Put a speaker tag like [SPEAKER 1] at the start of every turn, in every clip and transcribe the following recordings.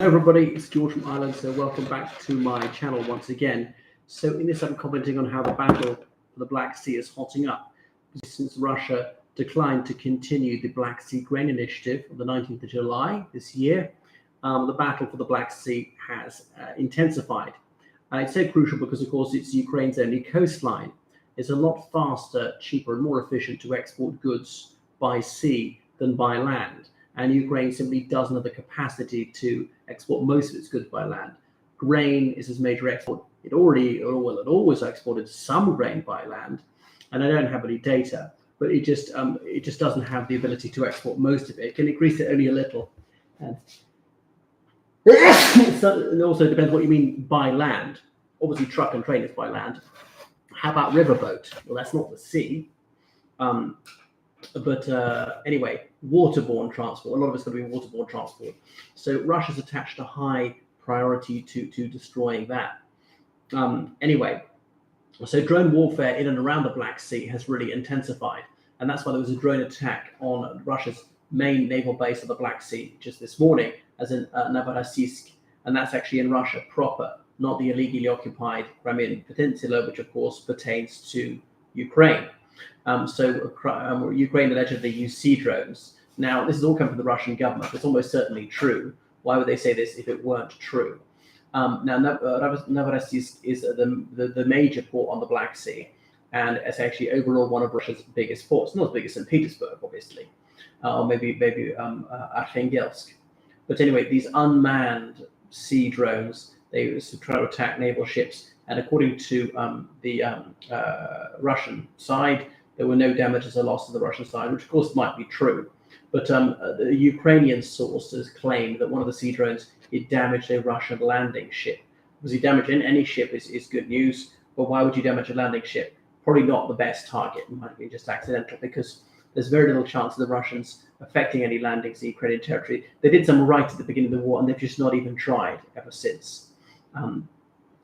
[SPEAKER 1] Everybody, it's George from Ireland, so welcome back to my channel once again. So in this I'm commenting on how the battle for the Black Sea is hotting up since Russia declined to continue the Black Sea grain initiative on the 19th of July this year. The battle for the Black Sea has intensified. It's so crucial because, of course, it's Ukraine's only coastline. It's a lot faster, cheaper, and more efficient to export goods by sea than by land. And Ukraine simply doesn't have the capacity to export most of its goods by land. Grain is its major export. It always exported some grain by land, and I don't have any data, but it just doesn't have the ability to export most of it. It can increase it only a little. And it also depends what you mean by land. Obviously, truck and train is by land. How about riverboat? Well, that's not the sea. But anyway, waterborne transport. A lot of it's going to be waterborne transport. So Russia's attached a high priority to destroying that. Anyway, so drone warfare in and around the Black Sea has really intensified. And that's why there was a drone attack on Russia's main naval base of the Black Sea just this morning, as in Novorossiysk. And that's actually in Russia proper, not the illegally occupied Crimean Peninsula, which of course pertains to Ukraine. Ukraine allegedly used sea drones. Now, this has all come from the Russian government. It's almost certainly true. Why would they say this if it weren't true? Now, Novorossiysk is the major port on the Black Sea, and it's actually overall one of Russia's biggest ports. Not as big as St. Petersburg, obviously, or maybe Arkhangelsk. But anyway, these unmanned sea drones, they try to attack naval ships. And according to the Russian side, there were no damages or loss to the Russian side, which of course might be true. But the Ukrainian sources claim that one of the sea drones, it damaged a Russian landing ship. Because you damage any ship is good news, but why would you damage a landing ship? Probably not the best target. It might be just accidental, because there's very little chance of the Russians affecting any landings in Ukrainian territory. They did some right at the beginning of the war, and they've just not even tried ever since.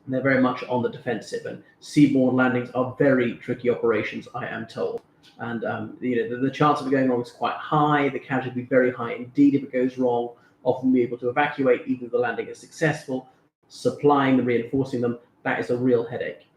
[SPEAKER 1] They're very much on the defensive, and seaborne landings are very tricky operations, I am told. And the chance of it going wrong is quite high. The casualty will be very high indeed if it goes wrong. Often be able to evacuate even if the landing is successful. Supplying them, reinforcing them, that is a real headache.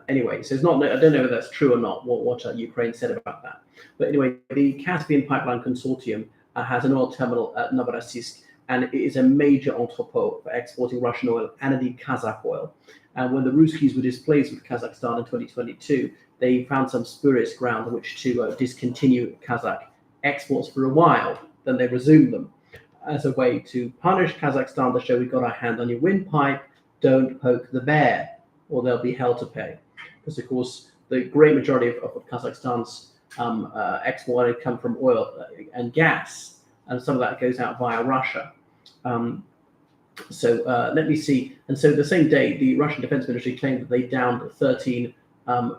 [SPEAKER 1] Anyway, so it's not. I don't know if that's true or not. What Ukraine said about that. But anyway, the Caspian Pipeline Consortium has an oil terminal at Novorossiysk, and it is a major entrepot for exporting Russian oil and indeed Kazakh oil. And when the Ruskies were displaced with Kazakhstan in 2022, they found some spurious ground on which to discontinue Kazakh exports for a while. Then they resumed them as a way to punish Kazakhstan to show we've got our hand on your windpipe, don't poke the bear, or they'll be hell to pay. Because, of course, the great majority of Kazakhstan's export come from oil and gas, and some of that goes out via Russia. Let me see. And so the same day, the Russian Defense Ministry claimed that they downed 13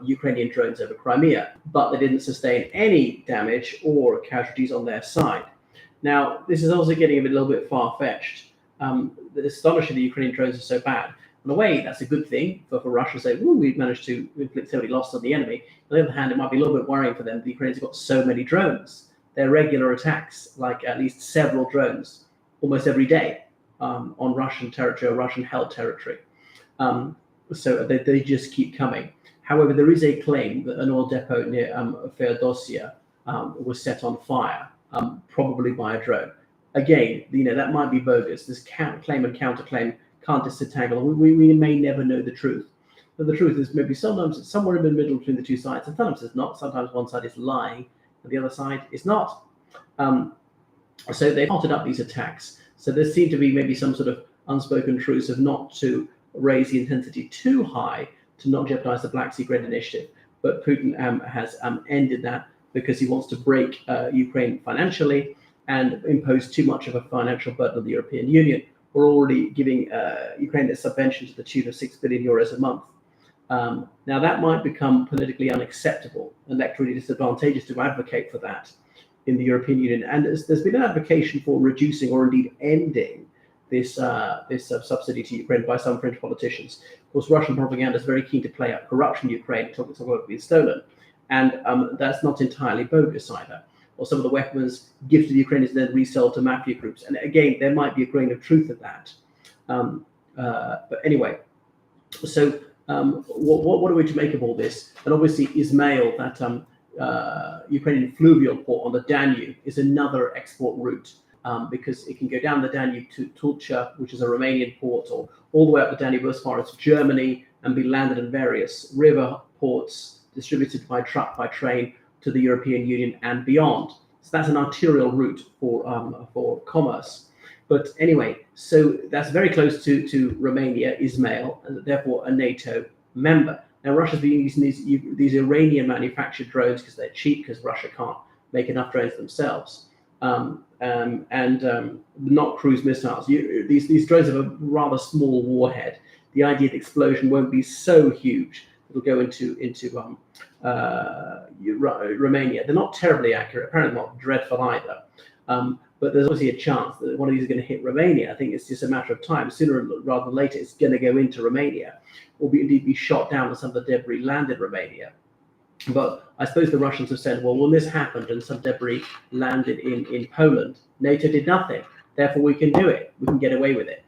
[SPEAKER 1] Ukrainian drones over Crimea, but they didn't sustain any damage or casualties on their side. Now, this is also getting a little bit far-fetched. It's astonishing the Ukrainian drones are so bad. In a way, that's a good thing for Russia to say, we've managed to inflict so many losses on the enemy. On the other hand, it might be a little bit worrying for them. The Ukrainians have got so many drones. Their regular attacks, like at least several drones, almost every day on Russian territory or Russian-held territory. So they just keep coming. However, there is a claim that an oil depot near Feodosia was set on fire, probably by a drone. Again, that might be bogus. This claim and counterclaim can't disentangle. We may never know the truth. But the truth is maybe sometimes it's somewhere in the middle between the two sides, and sometimes it's not. Sometimes one side is lying, and the other side is not. So they potted up these attacks. So there seemed to be maybe some sort of unspoken truce of not to raise the intensity too high to not jeopardize the Black Sea Grain Initiative. But Putin has ended that because he wants to break Ukraine financially and impose too much of a financial burden on the European Union. We're already giving Ukraine a subvention to the tune of 6 billion euros a month. Now, that might become politically unacceptable, electorally disadvantageous to advocate for that in the European Union. And there's been an advocation for reducing or indeed ending this subsidy to Ukraine by some French politicians. Of course, Russian propaganda is very keen to play up corruption in Ukraine, talking about being stolen. And that's not entirely bogus either. or some of the weapons gifted to the Ukrainians then resold to mafia groups. And again, there might be a grain of truth in that. But anyway, so what are we to make of all this? And obviously, Ismail, that Ukrainian fluvial port on the Danube, is another export route. Because it can go down the Danube to Tulcea, which is a Romanian port, or all the way up the Danube as far as Germany, and be landed in various river ports, distributed by truck, by train to the European Union and beyond. So that's an arterial route for commerce. But anyway, so that's very close to Romania, Ismail, and therefore a NATO member. Now Russia's been using these Iranian manufactured drones because they're cheap, because Russia can't make enough drones themselves. Not cruise missiles. These drones have a rather small warhead. The idea that explosion won't be so huge it'll go into Romania. They're not terribly accurate, apparently not dreadful either. But there's obviously a chance that one of these is going to hit Romania. I think it's just a matter of time. Sooner rather than later, it's going to go into Romania, or indeed be shot down as some of the debris land in Romania. But I suppose the Russians have said, well, when this happened and some debris landed in Poland, NATO did nothing. Therefore, we can do it. We can get away with it.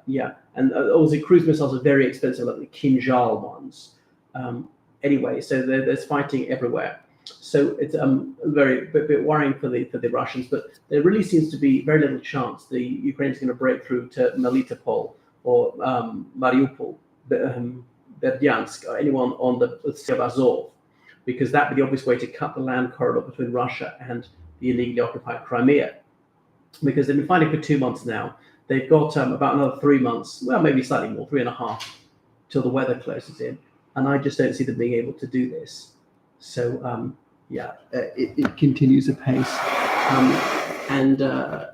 [SPEAKER 1] Yeah. And obviously, cruise missiles are very expensive, like the Kinjal ones. Anyway, so there's fighting everywhere. So it's very bit worrying for the Russians. But there really seems to be very little chance the Ukrainians are going to break through to Melitopol or Mariupol. Berdyansk, or anyone on the Sea of Azov, because that would be the obvious way to cut the land corridor between Russia and the illegally occupied Crimea. Because they've been fighting for 2 months now. They've got about another 3 months, well, maybe slightly more, 3.5, till the weather closes in. And I just don't see them being able to do this. So, it continues apace.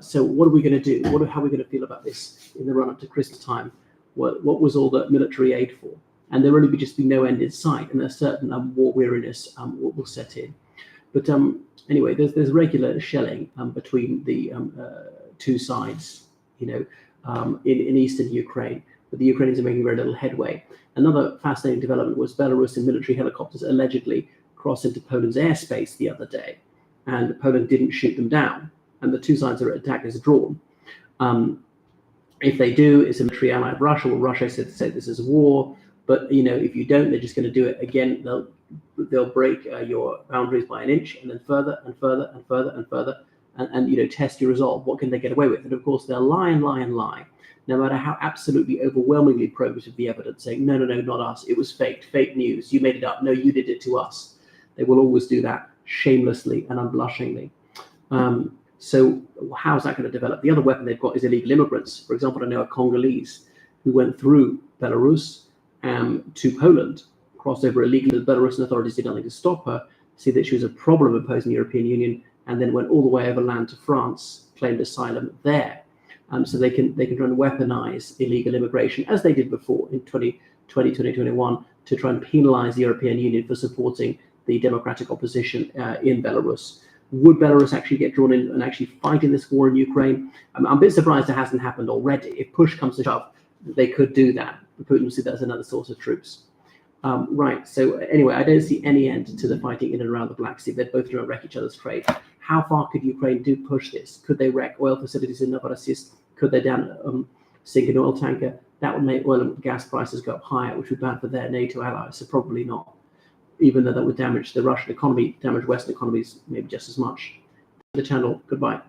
[SPEAKER 1] So what are we going to do? How are we going to feel about this in the run-up to Christmas time? What was all that military aid for? And there will really just be no end in sight, and a certain war weariness will set in. But anyway, there's regular shelling between the two sides, in eastern Ukraine. But the Ukrainians are making very little headway. Another fascinating development was Belarusian military helicopters allegedly crossed into Poland's airspace the other day, and Poland didn't shoot them down, and the two sides are attack is drawn. If they do, it's a military ally of Russia. Well, Russia said this is a war. But if you don't, they're just going to do it again. They'll break your boundaries by an inch, and then further and further and further and further, and test your resolve. What can they get away with? And of course, they'll lie and lie and lie, no matter how absolutely overwhelmingly probative the evidence, saying no, not us. It was fake news. You made it up. No, you did it to us. They will always do that shamelessly and unblushingly. So how's that going to develop? The other weapon they've got is illegal immigrants. For example, I know a Congolese who went through Belarus to Poland, crossed over illegally. The Belarusian authorities did nothing to stop her, see that she was a problem opposing the European Union, and then went all the way overland to France, claimed asylum there. So they can try and weaponize illegal immigration, as they did before in 2021, to try and penalize the European Union for supporting the democratic opposition in Belarus. Would Belarus actually get drawn in and actually fight in this war in Ukraine? I'm a bit surprised it hasn't happened already. If push comes to shove, they could do that. Putin will see that as another source of troops. Right, so anyway, I don't see any end to the fighting in and around the Black Sea. They're both trying to wreck each other's trade. How far could Ukraine push this? Could they wreck oil facilities in Novorossiysk? Could they sink an oil tanker? That would make oil and gas prices go up higher, which would be bad for their NATO allies, so probably not. Even though that would damage the Russian economy, damage Western economies maybe just as much. The channel, goodbye.